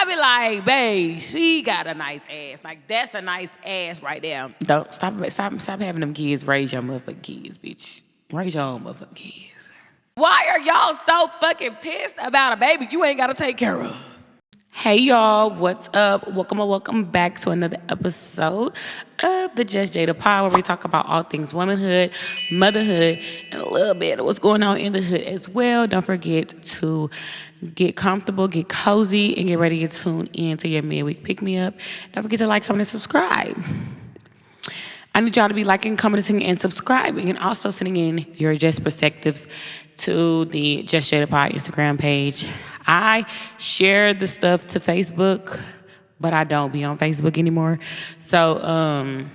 I be like, babe, she got a nice ass. Like, that's a nice ass right there. Don't stop having them kids. Raise your motherfucking kids, bitch. Raise your own motherfucking kids. Why are y'all so fucking pissed about a baby you ain't gotta take care of? Hey y'all, what's up? Welcome back to another episode of the Just Jada Pod, where we talk about all things womanhood, motherhood, and a little bit of what's going on in the hood as well. Don't forget to get comfortable, get cozy, and get ready to tune in to your midweek pick-me-up. Don't forget to like, comment, and subscribe. I need y'all to be liking, commenting, and subscribing, and also sending in your Just perspectives to the Just Jada Pod Instagram page. I share the stuff to Facebook, but I don't be on Facebook anymore. So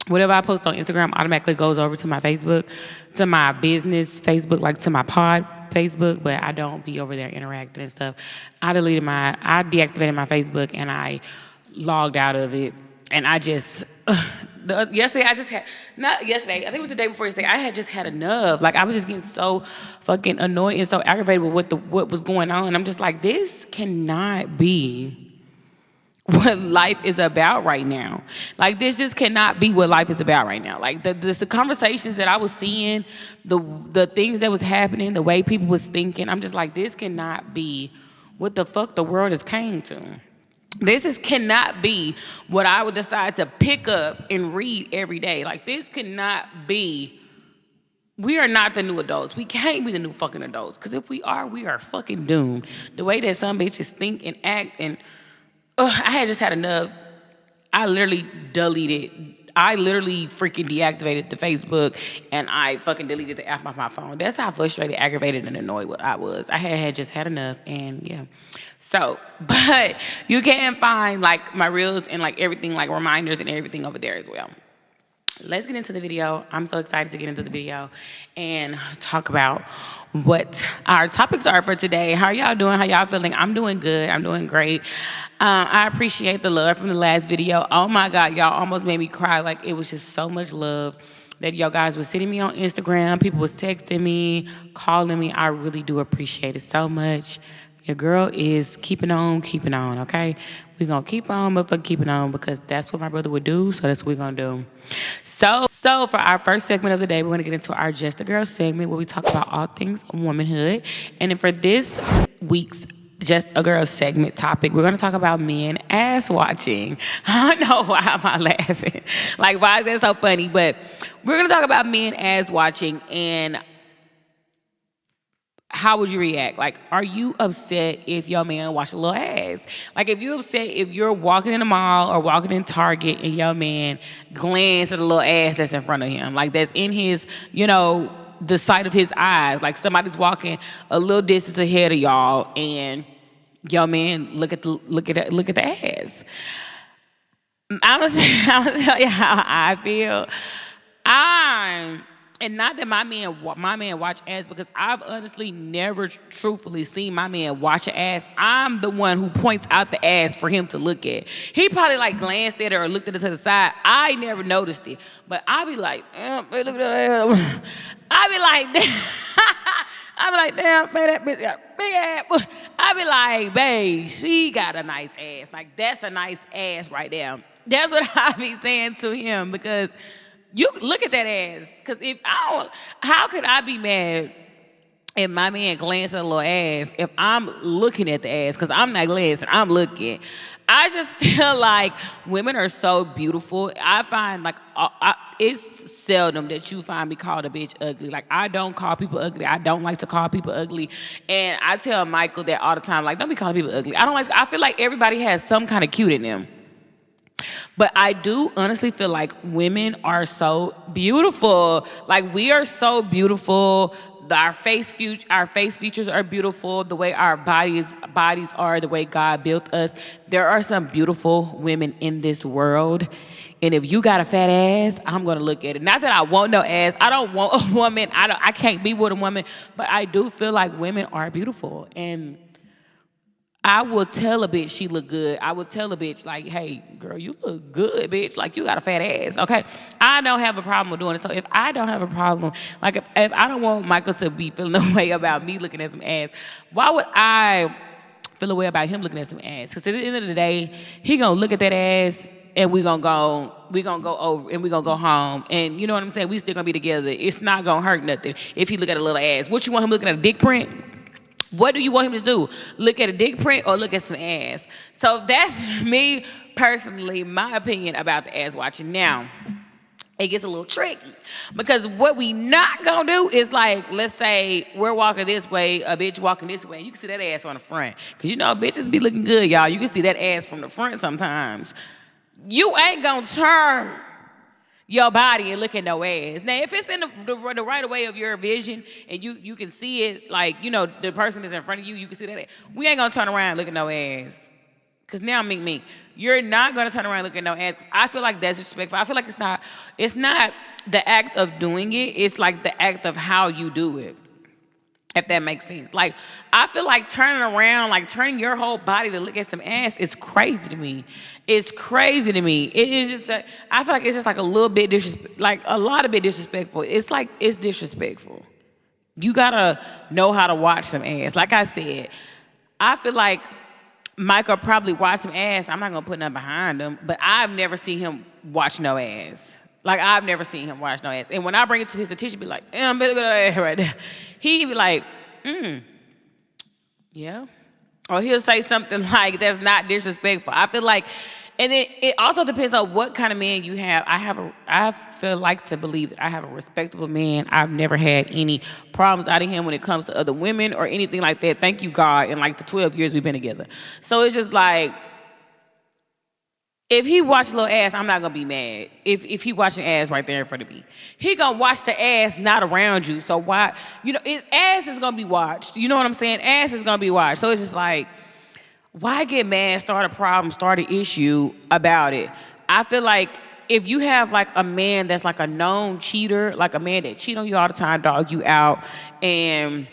whatever I post on Instagram automatically goes over to my Facebook, to my business Facebook, like to my pod Facebook, but I don't be over there interacting and stuff. I deactivated my Facebook and I logged out of it. And I just, yesterday, I think it was the day before yesterday, I had just had enough. Like, I was just getting so fucking annoyed and so aggravated with what was going on. And I'm just like, this cannot be what life is about right now. Like, this just cannot be what life is about right now. Like, the conversations that I was seeing, the things that was happening, the way people was thinking, I'm just like, this cannot be what the fuck the world has came to. This cannot be what I would decide to pick up and read every day. Like, this cannot be. We are not the new adults. We can't be the new fucking adults. Because if we are fucking doomed. The way that some bitches think and act, and I had just had enough. I literally freaking deactivated the Facebook, and I fucking deleted the app off my phone. That's how frustrated, aggravated, and annoyed I was. I had just had enough, and yeah. So, but you can find like my reels and like everything, like reminders and everything over there as well. Let's get into the video. I'm so excited to get into the video and talk about what our topics are for today. How are y'all doing? How y'all feeling? I'm doing good. I'm doing great. I appreciate the love from the last video. Oh my God, y'all almost made me cry. Like, it was just so much love that y'all guys was sending me on Instagram. People was texting me, calling me. I really do appreciate it so much. Your girl is keeping on, okay? We're going to keep on, motherfucker, keeping on, because that's what my brother would do, so that's what we're going to do. So for our first segment of the day, we're going to get into our Just a Girl segment, where we talk about all things womanhood. And then for this week's Just a Girl segment topic, we're going to talk about men ass watching. I don't know why am I laughing. Like, why is that so funny? But we're going to talk about men ass watching, and how would you react? Like, are you upset if your man watch a little ass? Like, if you upset if you're walking in the mall or walking in Target and your man glance at a little ass that's in front of him, like that's in his, the sight of his eyes. Like, somebody's walking a little distance ahead of y'all and your man look at the ass. I'm gonna tell you how I feel. And not that my man watch ass, because I've honestly never truthfully seen my man watch an ass. I'm the one who points out the ass for him to look at. He probably like glanced at it or looked at it to the side. I never noticed it. But I be like, damn, look at that ass. I be like, damn, man, that bitch got a big ass. I be like, babe, she got a nice ass. Like, that's a nice ass right there. That's what I be saying to him, because you look at that ass. Because how could I be mad if my man glanced at a little ass if I'm looking at the ass? Because I'm not glancing, I'm looking. I just feel like women are so beautiful. I find like it's seldom that you find me called a bitch ugly. Like, I don't call people ugly. I don't like to call people ugly. And I tell Michael that all the time. Like, don't be calling people ugly. I feel like everybody has some kind of cute in them. But I do honestly feel like women are so beautiful. Like, we are so beautiful. Our face features are beautiful. The way our bodies are, the way God built us. There are some beautiful women in this world. And if you got a fat ass, I'm gonna look at it. Not that I want no ass. I don't want a woman. I can't be with a woman. But I do feel like women are beautiful. And I will tell a bitch she look good. I will tell a bitch, like, hey, girl, you look good, bitch. Like, you got a fat ass, okay? I don't have a problem with doing it. So if I don't have a problem, like, if I don't want Michael to be feeling a way about me looking at some ass, why would I feel a way about him looking at some ass. Because at the end of the day, he gonna look at that ass and we gonna go over and we gonna go home. And you know what I'm saying? We still gonna be together. It's not gonna hurt nothing if he look at a little ass. What you want him looking at, a dick print? What do you want him to do? Look at a dick print or look at some ass? So that's me personally, my opinion about the ass watching. Now, it gets a little tricky because what we not gonna do is like, let's say we're walking this way, a bitch walking this way, and you can see that ass on the front. Because you know, bitches be looking good, y'all. You can see that ass from the front sometimes. You ain't gonna turn your body and look at no ass. Now, if it's in the right way of your vision and you can see it, like, you know, the person is in front of you, you can see that ass. We ain't gonna turn around and look at no ass. Because now, me, you're not going to turn around and look at no ass. 'Cause I feel like that's disrespectful. I feel like it's not the act of doing it. It's like the act of how you do it, if that makes sense. Like, I feel like turning around, like turning your whole body to look at some ass is crazy to me. It's crazy to me. It is just that I feel like it's just like a little bit like a lot of bit disrespectful. It's like, it's disrespectful. You got to know how to watch some ass. Like I said, I feel like Michael probably watched some ass. I'm not going to put nothing behind him, but I've never seen him watch no ass. Like, I've never seen him watch no ass. And when I bring it to his attention, be like, right there. He be like, yeah. Or he'll say something like that's not disrespectful. I feel like, and then it also depends on what kind of man you have. I feel like to believe that I have a respectable man. I've never had any problems out of him when it comes to other women or anything like that. Thank you, God, in like the 12 years we've been together. So it's just like, if he watch little ass, I'm not gonna be mad. If he watching ass right there in front of me, he gonna watch the ass not around you. So why, you know, his ass is gonna be watched. You know what I'm saying? Ass is gonna be watched. So it's just like, why get mad, start a problem, start an issue about it? I feel like if you have like a man that's like a known cheater, like a man that cheat on you all the time, dog you out, and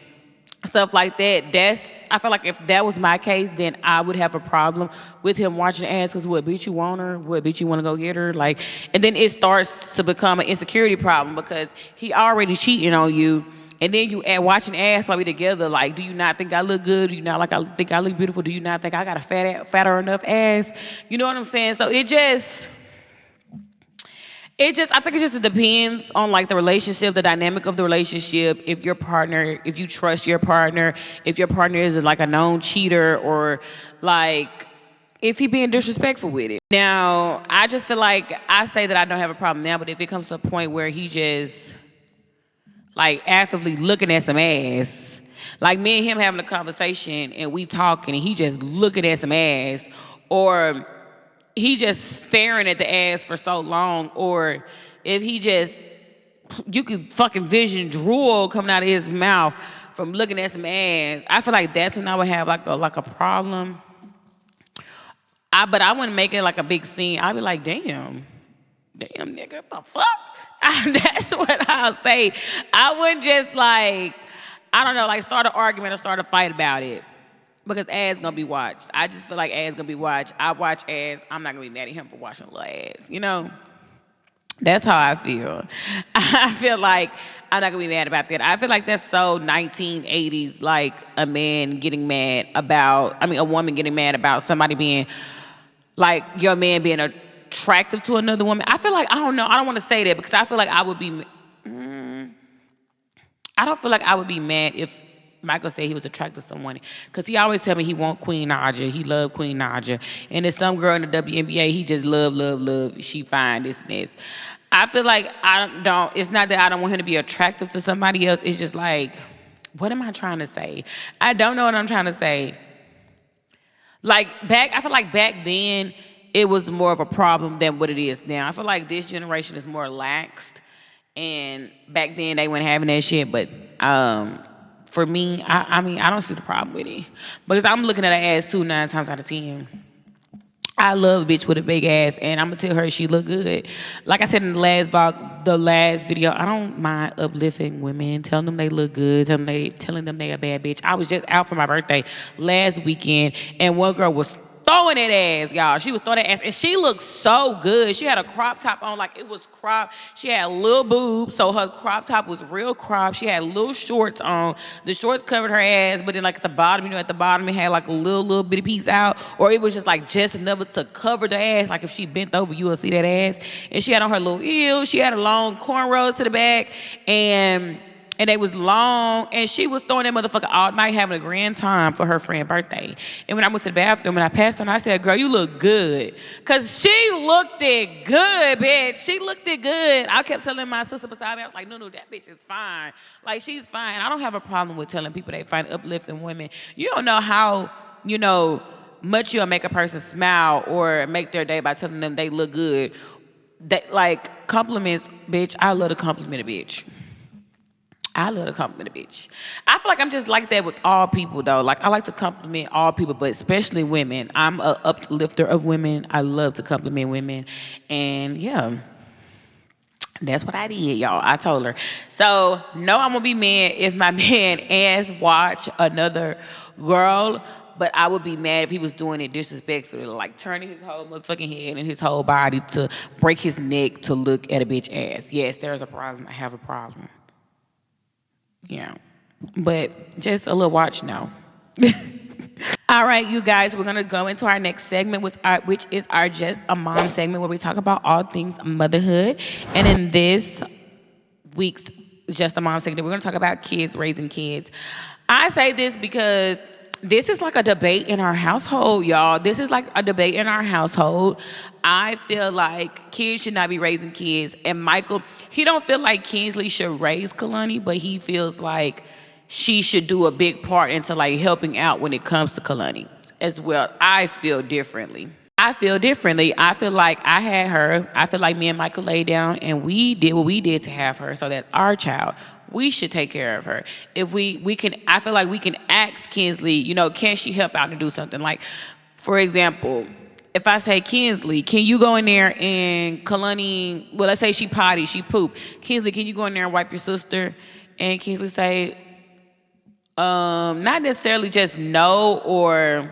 stuff like that, I feel like if that was my case, then I would have a problem with him watching ass. Because what, bitch, you want her? What, bitch, you want to go get her? Like, and then it starts to become an insecurity problem because he already cheating on you. And then you add watching ass while we together. Like, do you not think I look good? Do you not think I look beautiful? Do you not think I got a fatter enough ass? You know what I'm saying? So I think it just depends on like the relationship, the dynamic of the relationship. If you trust your partner, if your partner is like a known cheater, or like if he being disrespectful with it. Now, I just feel like I say that I don't have a problem now, but if it comes to a point where he just like actively looking at some ass, like me and him having a conversation and we talking and he just looking at some ass, or he just staring at the ass for so long, or if you could fucking vision drool coming out of his mouth from looking at some ass, I feel like that's when I would have like a problem. But I wouldn't make it like a big scene. I'd be like, damn nigga, what the fuck? That's what I'll say. I wouldn't just like, I don't know, like start an argument or start a fight about it. Because ass gonna be watched. I just feel like ass gonna be watched. I watch ass. I'm not gonna be mad at him for watching a little ass. You know? That's how I feel. I feel like I'm not gonna be mad about that. I feel like that's so 1980s, like a woman getting mad about somebody being, like your man being attractive to another woman. I feel like, I don't know, I don't want to say that because I feel like I would be, I don't feel like I would be mad if Michael said he was attracted to someone, because he always tell me he want Queen Naja. He love Queen Naja. And there's some girl in the WNBA, he just love. She fine, this and this. I feel like it's not that I don't want him to be attractive to somebody else. It's just like, what am I trying to say? I don't know what I'm trying to say. I feel like back then, it was more of a problem than what it is now. I feel like this generation is more laxed. And back then, they weren't having that shit. But for me, I mean, I don't see the problem with it. Because I'm looking at her ass too 9 times out of 10. I love a bitch with a big ass, and I'm going to tell her she look good. Like I said in the last video, I don't mind uplifting women, telling them they look good, telling them they a bad bitch. I was just out for my birthday last weekend, and one girl was throwing that ass, y'all. She was throwing that ass. And she looked so good. She had a crop top on, like it was cropped. She had little boobs, so her crop top was real cropped. She had little shorts on. The shorts covered her ass, but then like at the bottom, at the bottom it had like a little bitty piece out. Or it was just like just enough to cover the ass. Like if she bent over, you would see that ass. And she had on her little heels. She had a long cornrows to the back. And they was long, and she was throwing that motherfucker all night, having a grand time for her friend's birthday. And when I went to the bathroom and I passed her, and I said, girl, you look good. Because she looked it good, bitch. She looked it good. I kept telling my sister beside me, I was like, no, that bitch is fine. Like, she's fine. I don't have a problem with telling people they find uplifting women. You don't know how, much you'll make a person smile or make their day by telling them they look good. That, like, compliments, bitch, I love to compliment a bitch. I love to compliment a bitch. I feel like I'm just like that with all people, though. Like, I like to compliment all people, but especially women. I'm an uplifter of women. I love to compliment women. And, yeah, that's what I did, y'all. I told her. So, no, I'm going to be mad if my man ass watch another girl, but I would be mad if he was doing it disrespectfully, like turning his whole motherfucking head and his whole body to break his neck to look at a bitch ass. Yes, there's a problem. I have a problem. Yeah, but just a little watch now. All right, you guys, we're going to go into our next segment, which is our Just a Mom segment, where we talk about all things motherhood. And in this week's Just a Mom segment, we're going to talk about kids, raising kids. I say this because this is like a debate in our household, y'all. This is like a debate in our household. I feel like kids should not be raising kids. And Michael, he don't feel like Kinsley should raise Kalani, but he feels like she should do a big part into like helping out when it comes to Kalani as well. I feel differently. I feel like I had her. I feel like me and Michael laid down and we did what we did to have her. So that's our child. We should take care of her. If we can, I feel like we can ask Kinsley, can she help out and do something? Like, for example, if I say, Kinsley, can you go in there and Kalani, well, let's say she potty, she poop. Kinsley, can you go in there and wipe your sister? And Kinsley say, not necessarily just no, or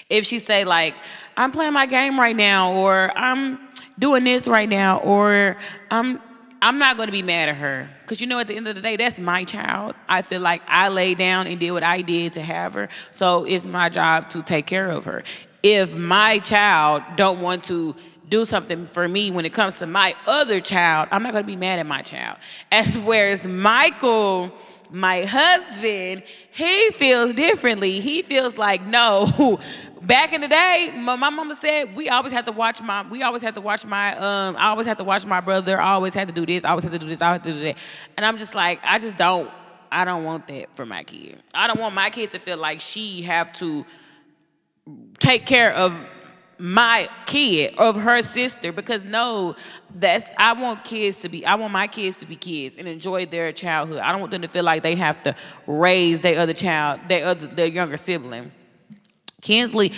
if she say like, I'm playing my game right now, or I'm doing this right now, or I'm not going to be mad at her. Because, at the end of the day, that's my child. I feel like I laid down and did what I did to have her. So it's my job to take care of her. If my child don't want to do something for me when it comes to my other child, I'm not going to be mad at my child. Whereas Michael, my husband, he feels differently. He feels like, no. Back in the day, my mama said I always had to watch my brother. I always had to do this. I always had to do this. I had to do that. And I'm just like, I don't want that for my kid. I don't want my kid to feel like she have to take care of my kid, of her sister, because no, I want my kids to be kids and enjoy their childhood. I don't want them to feel like they have to raise their other child, their younger sibling. Kinsley,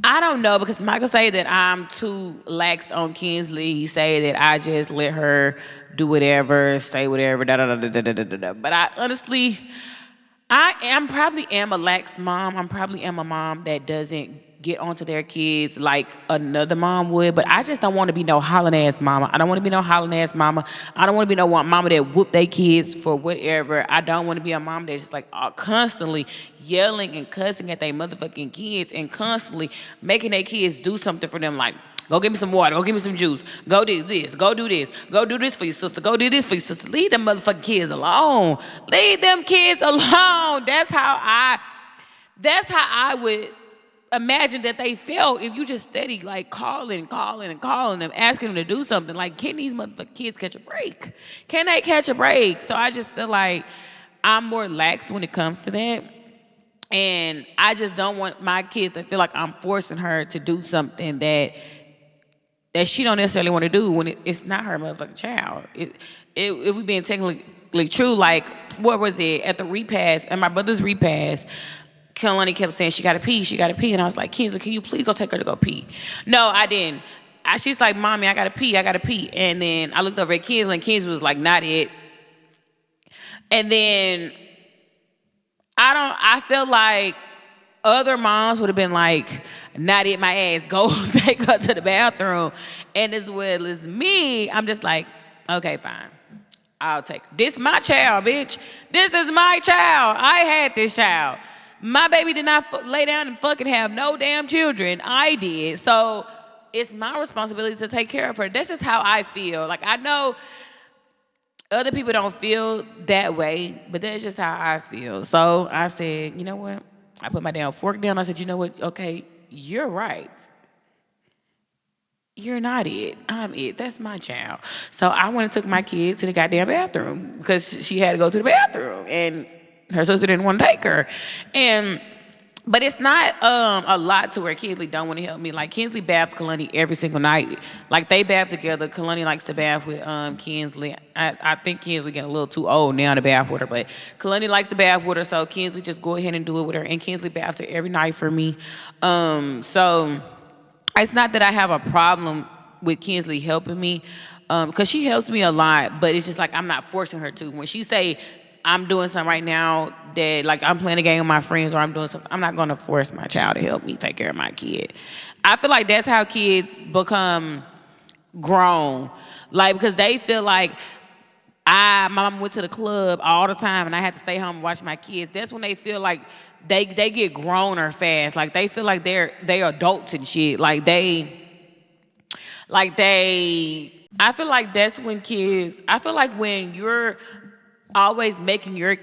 I don't know, because Michael say that I'm too lax on Kinsley. He say that I just let her do whatever, say whatever, da. But I honestly, probably am a lax mom. I probably am a mom that doesn't get onto their kids like another mom would, but I just don't want to be no hollering ass mama. I don't want to be no hollering ass mama. I don't want to be no mama that whoop their kids for whatever. I don't want to be a mom that's just like constantly yelling and cussing at their motherfucking kids and constantly making their kids do something for them, like, go get me some water, go get me some juice, go do this, go do this, go do this for your sister, go do this for your sister. Leave them motherfucking kids alone. Leave them kids alone. That's how I would imagine that they felt if you just steady like calling them, asking them to do something. Like, can these motherfucking kids catch a break? Can they catch a break? So I just feel like I'm more lax when it comes to that. And I just don't want my kids to feel like I'm forcing her to do something that she don't necessarily want to do when it's not her motherfucking child. If we being technically true, like, what was it? At the repast, at my brother's repast, Kalani kept saying she gotta pee, and I was like, Kinsley, can you please go take her to go pee? No, I didn't. She's like, Mommy, I gotta pee. And then I looked over at Kinsley, and Kinsley was like, not it. And then I feel like other moms would have been like, not eat my ass, go take her to the bathroom. And as well as me, I'm just like, okay, fine. I'll take her. This my child, bitch. This is my child. I had this child. My baby did not lay down and fucking have no damn children. I did. So it's my responsibility to take care of her. That's just how I feel. Like, I know other people don't feel that way, but that's just how I feel. So I said, you know what? I put my damn fork down. I said, you know what? Okay, you're right. You're not it. I'm it. That's my child. So I went and took my kid to the goddamn bathroom because she had to go to the bathroom, and her sister didn't want to take her. But it's not a lot to where Kinsley don't want to help me. Like, Kinsley baths Kalani every single night. Like, they bath together. Kalani likes to bath with Kinsley. I think Kinsley getting a little too old now to bath with her, but Kalani likes to bath with her, so Kinsley just go ahead and do it with her. And Kinsley baths her every night for me. So it's not that I have a problem with Kinsley helping me, because she helps me a lot, but it's just like I'm not forcing her to. When she say, I'm doing something right now that, like, I'm playing a game with my friends or I'm doing something, I'm not going to force my child to help me take care of my kid. I feel like that's how kids become grown. Like, because they feel like my mom went to the club all the time and I had to stay home and watch my kids. That's when they feel like they get growner fast. Like, they feel like they're adults and shit. I feel like that's when kids, I feel like when you're always making your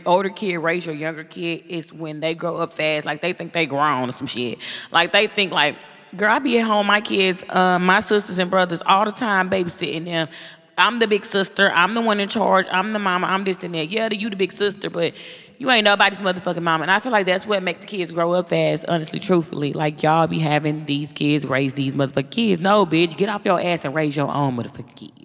older kid raise your younger kid, is when they grow up fast. Like, they think they grown or some shit. Like, they think like, girl, I be at home, my kids, my sisters and brothers all the time babysitting them. I'm the big sister. I'm the one in charge. I'm the mama. I'm this and that. Yeah, you the big sister, but you ain't nobody's motherfucking mama. And I feel like that's what make the kids grow up fast, honestly, truthfully. Like, y'all be having these kids raise these motherfucking kids. No, bitch, get off your ass and raise your own motherfucking kids.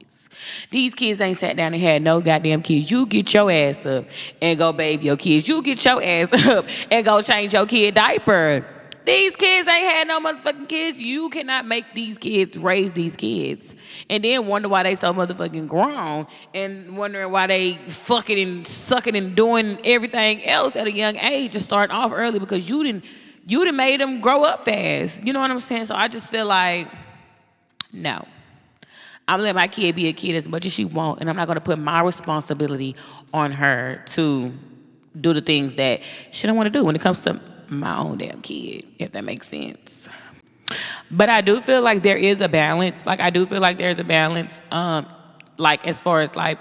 These kids ain't sat down and had no goddamn kids. You get your ass up and go bathe your kids. You get your ass up and go change your kid diaper. These kids ain't had no motherfucking kids. You cannot make these kids raise these kids. And then wonder why they so motherfucking grown and wondering why they fucking and sucking and doing everything else at a young age and starting off early, because you done made them grow up fast. You know what I'm saying? So I just feel like, no. I'm gonna let my kid be a kid as much as she wants, and I'm not gonna put my responsibility on her to do the things that she don't want to do when it comes to my own damn kid, if that makes sense. But I do feel like there is a balance. Like, I do feel like there's a balance. Like, as far as, like,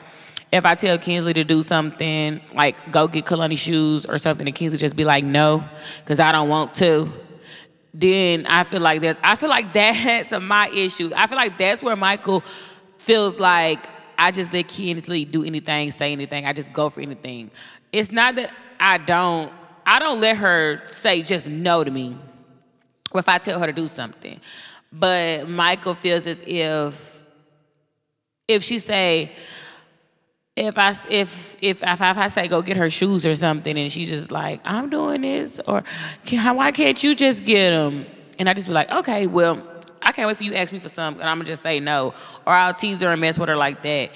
if I tell Kinsley to do something, like go get Kalani shoes or something, and Kinsley just be like, no, because I don't want to, then I feel like that's my issue. I feel like that's where Michael feels like I just let Kinsley do anything, say anything. I just go for anything. It's not that I don't let her say just no to me if I tell her to do something. But Michael feels as if she say, if I say go get her shoes or something, and she's just like, I'm doing this, or why can't you just get them? And I just be like, okay, well, I can't wait for you to ask me for something, and I'm gonna just say no, or I'll tease her and mess with her like that.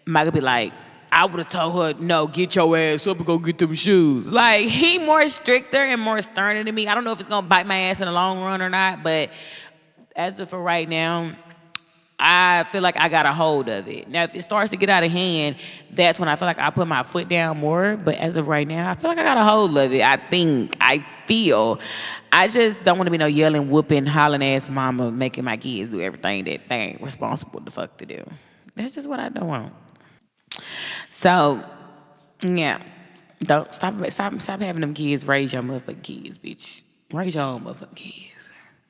Michael be like, I would have told her, no, get your ass up and go get them shoes. Like, he more stricter and more sterner than me. I don't know if it's gonna bite my ass in the long run or not, but as of for right now, I feel like I got a hold of it. Now, if it starts to get out of hand, that's when I feel like I put my foot down more. But as of right now, I feel like I got a hold of it. I just don't want to be no yelling, whooping, hollering ass mama making my kids do everything that they ain't responsible the fuck to do. That's just what I don't want. So, yeah. Don't stop having them kids raise your motherfucking kids, bitch. Raise your own motherfucking kids.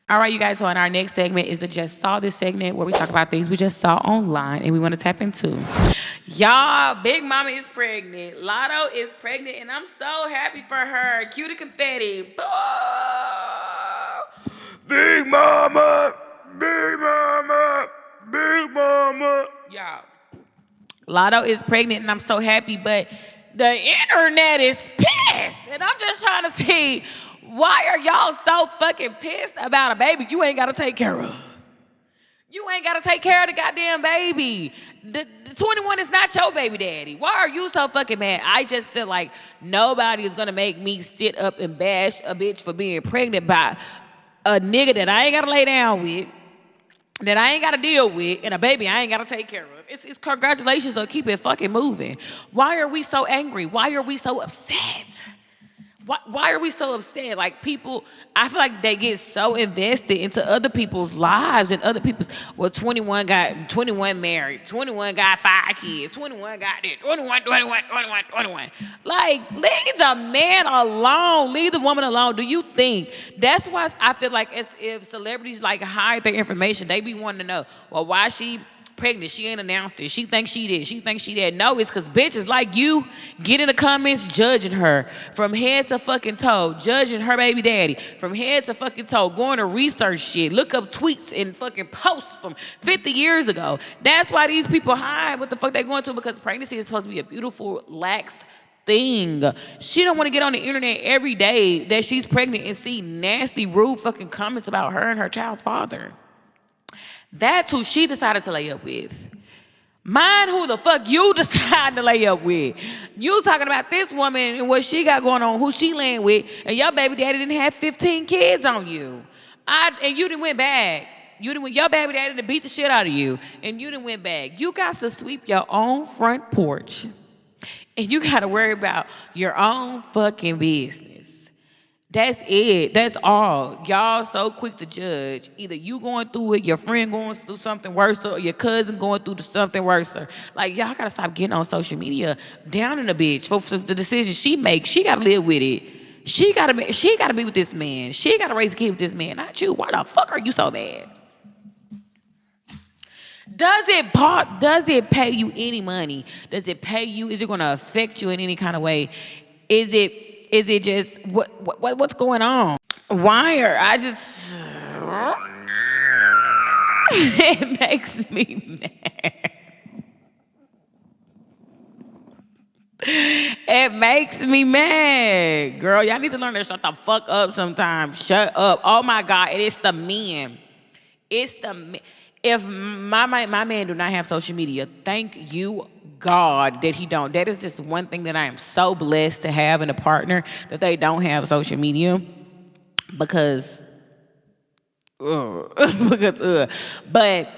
All right, you guys, so in our next segment is the Just Saw This segment, where we talk about things we just saw online and we want to tap into. Y'all, Big Mama is pregnant. Latto is pregnant, and I'm so happy for her. Cue the confetti. Oh! Big Mama! Big Mama! Big Mama! Y'all, Latto is pregnant, and I'm so happy, but the internet is pissed. And I'm just trying to see, why are y'all so fucking pissed about a baby you ain't got to take care of? You ain't got to take care of the goddamn baby. 21 is not your baby daddy. Why are you so fucking mad? I just feel like nobody is gonna make me sit up and bash a bitch for being pregnant by a nigga that I ain't gotta lay down with, that I ain't gotta deal with, and a baby I ain't gotta take care of. It's congratulations, so keep it fucking moving. Why are we so angry? Why are we so upset? Why are we so upset? Like, people, I feel like they get so invested into other people's lives and other people's, well, 21 married, 21 got 5 kids, 21 got this, 21. Like, leave the man alone. Leave the woman alone. Do you think? That's why I feel like as if celebrities like hide their information, they be wanting to know, well, why she pregnant? She ain't announced it. She thinks she did. She thinks she did. No, it's because bitches like you get in the comments judging her from head to fucking toe, judging her baby daddy from head to fucking toe, going to research shit, look up tweets and fucking posts from 50 years ago. That's why these people hide what the fuck they going to, because pregnancy is supposed to be a beautiful, laxed thing. She don't want to get on the internet every day that she's pregnant and see nasty, rude fucking comments about her and her child's father. That's who she decided to lay up with. Mind who the fuck you decided to lay up with. You talking about this woman and what she got going on, who she laying with, and your baby daddy didn't have 15 kids on you. And you didn't went back. Your baby daddy done beat the shit out of you, and you didn't went back. You got to sweep your own front porch, and you got to worry about your own fucking business. That's it. That's all. Y'all so quick to judge. Either you going through it, your friend going through something worse, or your cousin going through something worse. Like, y'all gotta stop getting on social media down in a bitch for the decisions she makes. She gotta live with it. She gotta be with this man. She gotta raise a kid with this man, not you. Why the fuck are you so mad? Does it pay you any money? Does it pay you? Is it gonna affect you in any kind of way? Is it just what's going on? It makes me mad. It makes me mad. Girl, y'all need to learn to shut the fuck up sometimes. Shut up. Oh my God, and it's the men. If my man do not have social media, thank you God that he don't. That is just one thing that I am so blessed to have in a partner, that they don't have social media, because but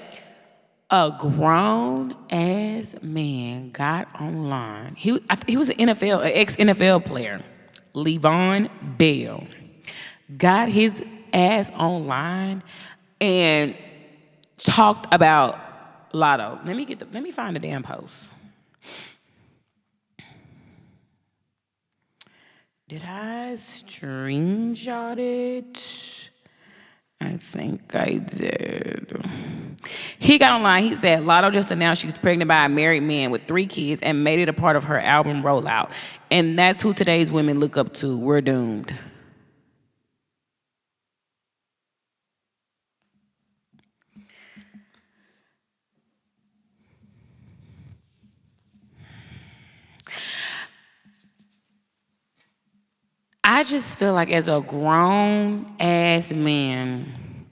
a grown ass man got online. He was an ex-NFL player, Le'Veon Bell, got his ass online and talked about Lattos. Let me find the damn post. Did I screenshot it? I think I did. He got online. He said, Lattos just announced she's pregnant by a married man with 3 kids and made it a part of her album rollout. And that's who today's women look up to. We're doomed. I just feel like, as a grown ass man,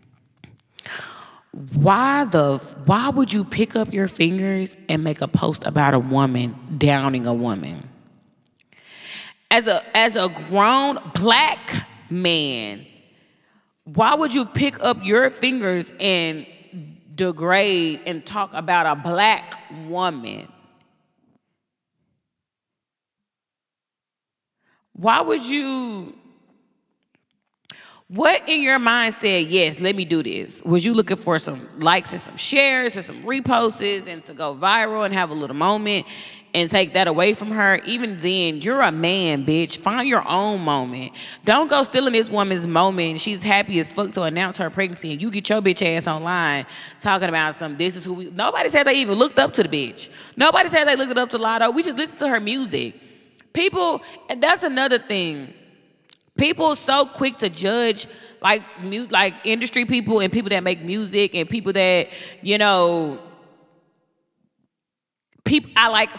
why would you pick up your fingers and make a post about a woman, downing a woman? As a grown black man, why would you pick up your fingers and degrade and talk about a black woman? Why would you? What in your mind said, yes, let me do this? Was you looking for some likes and some shares and some reposts and to go viral and have a little moment and take that away from her? Even then, you're a man, bitch. Find your own moment. Don't go stealing this woman's moment. She's happy as fuck to announce her pregnancy, and you get your bitch ass online talking about this is who we... Nobody said they even looked up to the bitch. Nobody said they looked up to Lattos. We just listened to her music. People, and that's another thing. People so quick to judge like industry people and people that make music and people that,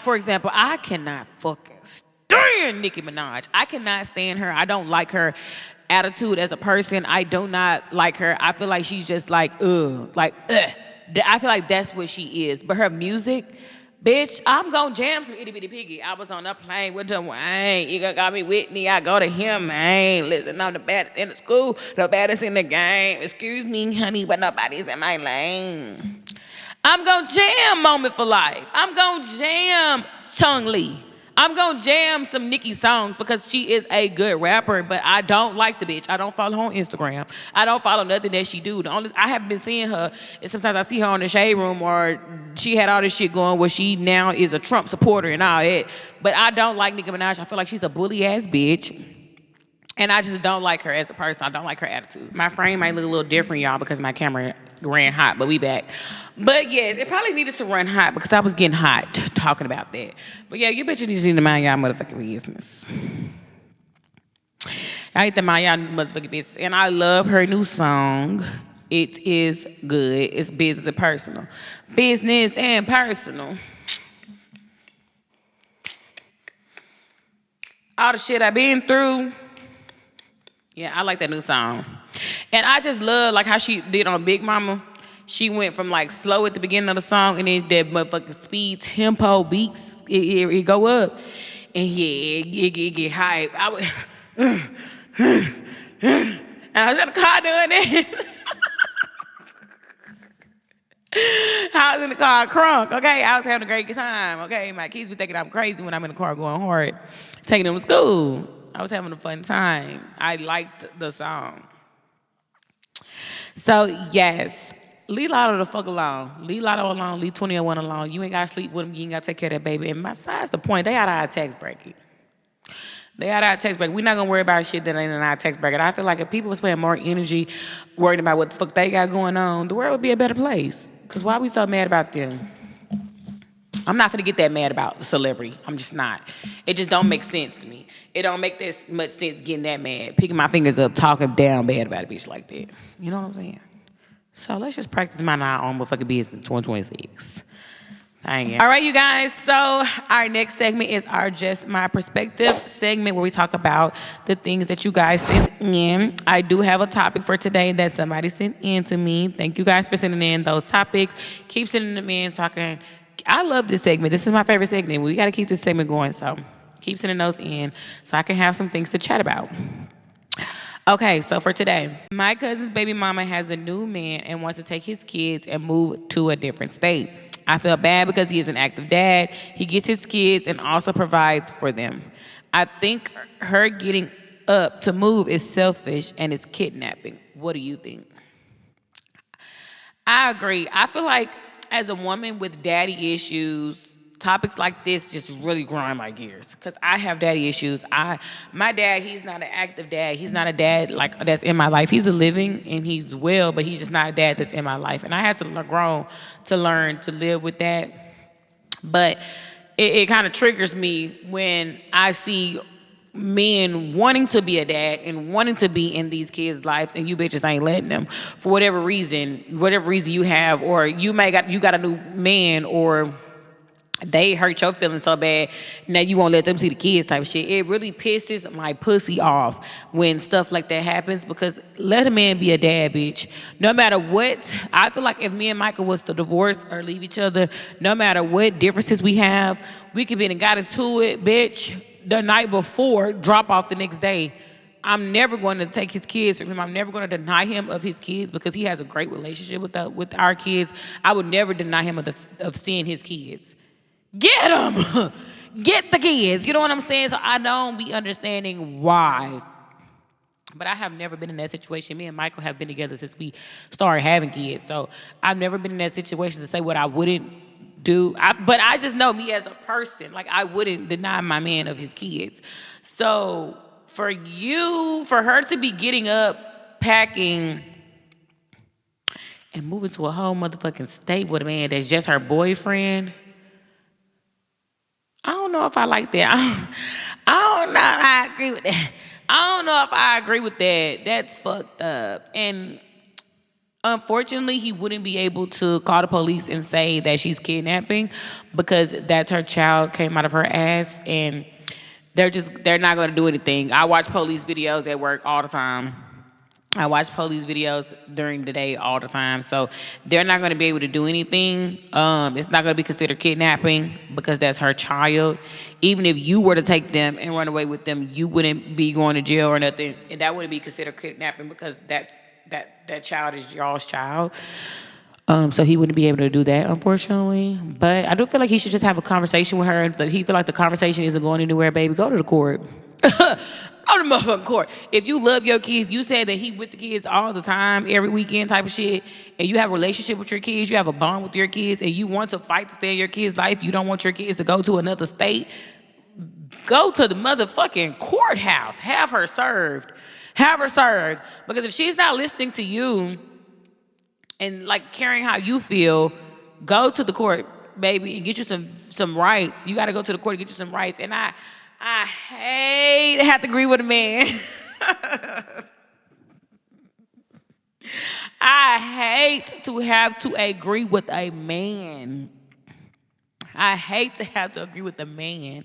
for example, I cannot fucking stand Nicki Minaj. I cannot stand her. I don't like her attitude as a person. I do not like her. I feel like she's just I feel like that's what she is. But her music, Bitch, I'm gonna jam some itty bitty piggy. I was on a plane with Dwayne. You got me with me. I go to him, man. Listen, I'm the baddest in the school, the baddest in the game. Excuse me, honey, but nobody's in my lane. I'm gonna jam Moment for Life. I'm gonna jam Chung Lee. I'm gonna jam some Nicki songs because she is a good rapper, but I don't like the bitch. I don't follow her on Instagram. I don't follow nothing that she do. The only I haven't been seeing her, and sometimes I see her on the Shade Room, or she had all this shit going where she now is a Trump supporter and all that. But I don't like Nicki Minaj. I feel like she's a bully ass bitch. And I just don't like her as a person. I don't like her attitude. My frame might look a little different, y'all, because my camera ran hot, but we back. But yes, it probably needed to run hot because I was getting hot talking about that. But yeah, you bitches need to mind y'all motherfucking business. I need to mind y'all motherfucking business. And I love her new song. It is good. It's business and personal. Business and personal. All the shit I've been through. Yeah, I like that new song. And I just love like how she did on Big Mama. She went from like slow at the beginning of the song and then that motherfucking speed tempo beats, it go up. And yeah, it get hype. I was in the car doing that. I was in the car crunk, okay? I was having a great time, okay? My kids be thinking I'm crazy when I'm in the car going hard, taking them to school. I was having a fun time. I liked the song. So, yes, leave Latto the fuck alone. Leave Latto alone. Leave 2001 alone. You ain't got to sleep with him. You ain't got to take care of that baby. And besides the point, they out of our tax bracket. They out of our tax bracket. We're not going to worry about shit that ain't in our tax bracket. I feel like if people was spending more energy worrying about what the fuck they got going on, the world would be a better place. Because why are we so mad about them? I'm not gonna get that mad about the celebrity. I'm just not. It just don't make sense to me. It don't make this much sense getting that mad, picking my fingers up, talking down bad about a bitch like that. You know what I'm saying? So let's just practice my own motherfucking business 2026. Dang it. All right, you guys. So our next segment is our Just My Perspective segment where we talk about the things that you guys sent in. I do have a topic for today that somebody sent in to me. Thank you guys for sending in those topics. Keep sending them in so I love this segment. This is my favorite segment. We got to keep this segment going. So keep sending those in so I can have some things to chat about. Okay, so for today, my cousin's baby mama has a new man and wants to take his kids and move to a different state. I feel bad because he is an active dad. He gets his kids and also provides for them. I think her getting up to move is selfish and is kidnapping. What do you think? I agree. I feel like as a woman with daddy issues, topics like this just really grind my gears because I have daddy issues. My dad, he's not an active dad. He's not a dad like that's in my life. He's a living and he's well, but he's just not a dad that's in my life. And I had to grow to learn to live with that. But it kind of triggers me when I see men wanting to be a dad and wanting to be in these kids' lives and you bitches ain't letting them for whatever reason you have, or you got a new man, or they hurt your feelings so bad, now you won't let them see the kids type of shit. It really pisses my pussy off when stuff like that happens because let a man be a dad, bitch. No matter what, I feel like if me and Michael was to divorce or leave each other, no matter what differences we have, we could be and got into it, bitch, the night before, drop off the next day. I'm never going to take his kids from him. I'm never going to deny him of his kids because he has a great relationship with our kids. I would never deny him of seeing his kids. Get them! Get the kids. You know what I'm saying? So I don't be understanding why. But I have never been in that situation. Me and Michael have been together since we started having kids. So I've never been in that situation to say what I wouldn't do. But I just know me as a person. Like, I wouldn't deny my man of his kids. So for her to be getting up, packing, and moving to a whole motherfucking state with a man that's just her boyfriend, I don't know if I like that. I don't know if I agree with that. I don't know if I agree with that. That's fucked up. And unfortunately, he wouldn't be able to call the police and say that she's kidnapping because that's her child came out of her ass, and they're not going to do anything. I watch police videos at work all the time. I watch police videos during the day all the time, so they're not going to be able to do anything. It's not going to be considered kidnapping because that's her child. Even if you were to take them and run away with them, you wouldn't be going to jail or nothing, and that wouldn't be considered kidnapping because that child is y'all's child. So he wouldn't be able to do that, unfortunately. But I do feel like he should just have a conversation with her. And if he feel like the conversation isn't going anywhere, baby, go to the court. Go to the motherfucking court. If you love your kids, you said that he with the kids all the time, every weekend type of shit, and you have a relationship with your kids, you have a bond with your kids, and you want to fight to stay in your kids' life, you don't want your kids to go to another state, go to the motherfucking courthouse. Have her served. Have her served. Because if she's not listening to you and like caring how you feel, go to the court, baby, and get you some rights. You got to go to the court and get you some rights. And I hate to have to agree with a man. I hate to have to agree with a man. I hate to have to agree with the man,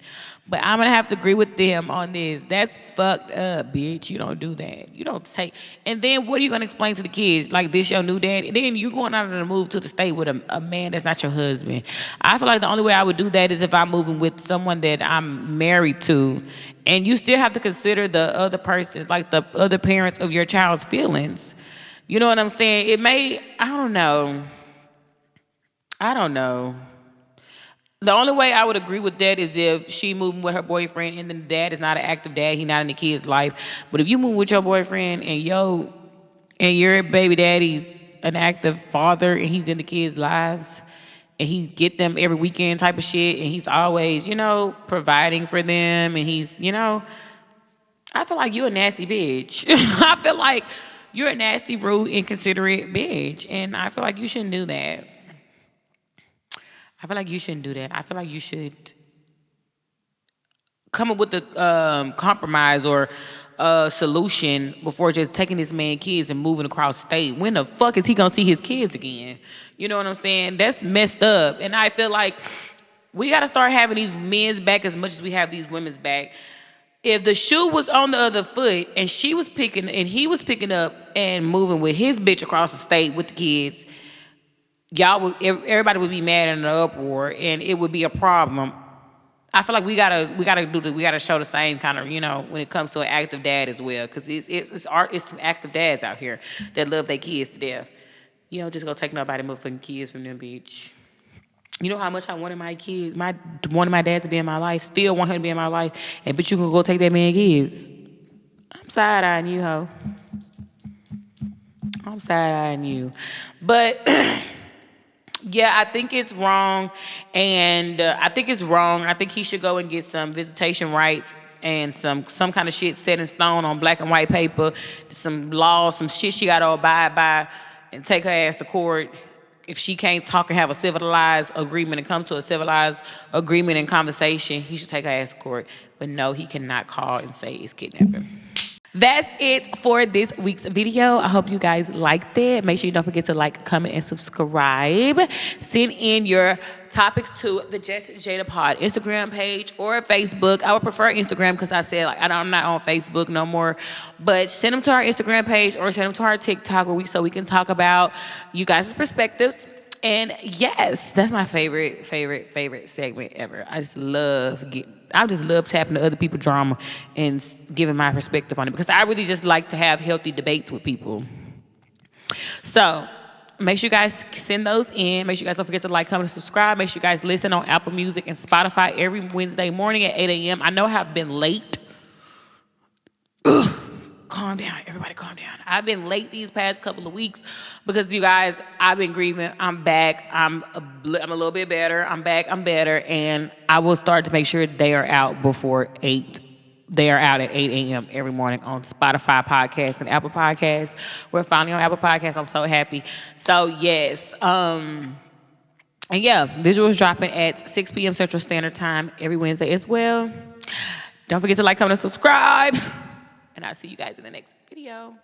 but I'm going to have to agree with them on this. That's fucked up, bitch. You don't do that. You don't take... And then what are you going to explain to the kids? Like, this your new dad? And then you're going out on a move to the state with a man that's not your husband. I feel like the only way I would do that is if I'm moving with someone that I'm married to. And you still have to consider the other person's, like the other parents of your child's feelings. You know what I'm saying? It may... I don't know. The only way I would agree with that is if she moving with her boyfriend and then the dad is not an active dad, he's not in the kid's life. But if you move with your boyfriend and your baby daddy's an active father and he's in the kids' lives and he get them every weekend type of shit and he's always, providing for them and he's, I feel like you're a nasty bitch. I feel like you're a nasty, rude, inconsiderate bitch. And I feel like you shouldn't do that. I feel like you shouldn't do that. I feel like you should come up with a compromise or a solution before just taking this man's kids and moving across state. When the fuck is he gonna see his kids again? You know what I'm saying? That's messed up. And I feel like we gotta start having these men's back as much as we have these women's back. If the shoe was on the other foot and he was picking up and moving with his bitch across the state with the kids, everybody would be mad in an uproar, and it would be a problem. I feel like we gotta show the same kind of, when it comes to an active dad as well, because it's some active dads out here that love their kids to death. You don't just go take nobody motherfucking kids from them, bitch. You know how much I wanted wanted my dad to be in my life, still want him to be in my life, and but you can go take that man kids. I'm side-eyeing you, ho. I'm side-eyeing you, but. Yeah, I think it's wrong, and I think he should go and get some visitation rights and some kind of shit set in stone on black and white paper, some laws, some shit she got to abide by, and take her ass to court. If she can't talk and have a civilized agreement and come to a civilized agreement and conversation, he should take her ass to court. But no, he cannot call and say it's kidnapping. That's it for this week's video. I hope you guys liked it. Make sure you don't forget to like, comment, and subscribe. Send in your topics to the Just Jadapod Instagram page or Facebook. I would prefer Instagram because I said I'm not on Facebook no more. But send them to our Instagram page or send them to our TikTok so we can talk about you guys' perspectives. And yes, that's my favorite segment ever. I just love tapping to other people's drama and giving my perspective on it because I really just like to have healthy debates with people. So make sure you guys send those in. Make sure you guys don't forget to like, comment, and subscribe. Make sure you guys listen on Apple Music and Spotify every Wednesday morning at 8 a.m. I know I've been late. Calm down. Everybody calm down. I've been late these past couple of weeks because, you guys, I've been grieving. I'm back. I'm a little bit better. I'm back. I'm better. And I will start to make sure they are out before 8. They are out at 8 a.m. every morning on Spotify Podcasts and Apple Podcasts. We're finally on Apple Podcasts. I'm so happy. So, yes. And, yeah, visuals dropping at 6 p.m. Central Standard Time every Wednesday as well. Don't forget to like, comment, and subscribe. And I'll see you guys in the next video.